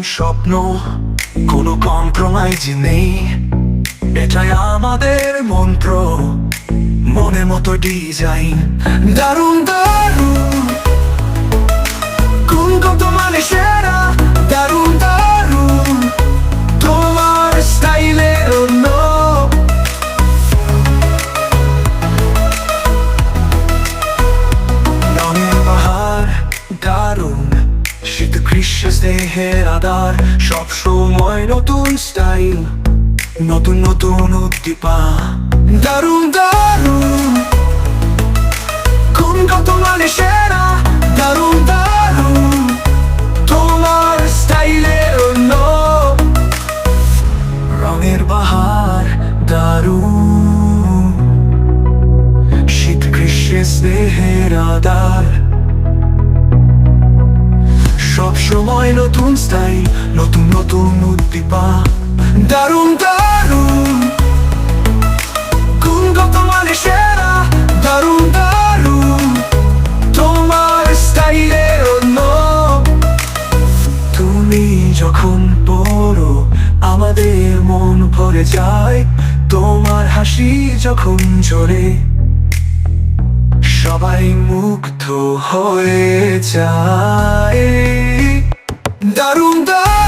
স্বপ্ন, কোনো কম্প্রোমাইজ নেই। এটাই আমাদের মন্ত্র, মনে মতো ডিজাইন। দারুণ দারুণ, গুণগত মানে সেরা। দারুণ দারুণ, তোমার স্টাইলের অন্য। রঙের বাহার দারুণ, শীত গ্রীষ্ম স্নেহের আধার। সব সময় নতুন স্টাইল, নতুন নতুন উদ্দীপা। দারুণ দারুণ, গুণগত মানে সেরা। দারুণ দারুণ, তোমার স্টাইলের অন্য। রঙের বাহার দারুণ, শীত গ্রীষ্মে স্নেহের আধার। সব সময় নতুন স্টাইল, নতুন নতুন উদ্দীপা। দারুণ দারুণ, গুণগত মানে সেরা। দারুণ দারুণ, তোমার স্টাইলের অন্য। তুমি যখন পড়ো আমাদের মন ভরে যায়। তোমার হাসি যখন ঝরে সবাই মুগ্ধ হয়ে যায়। দারুণ দারুণ।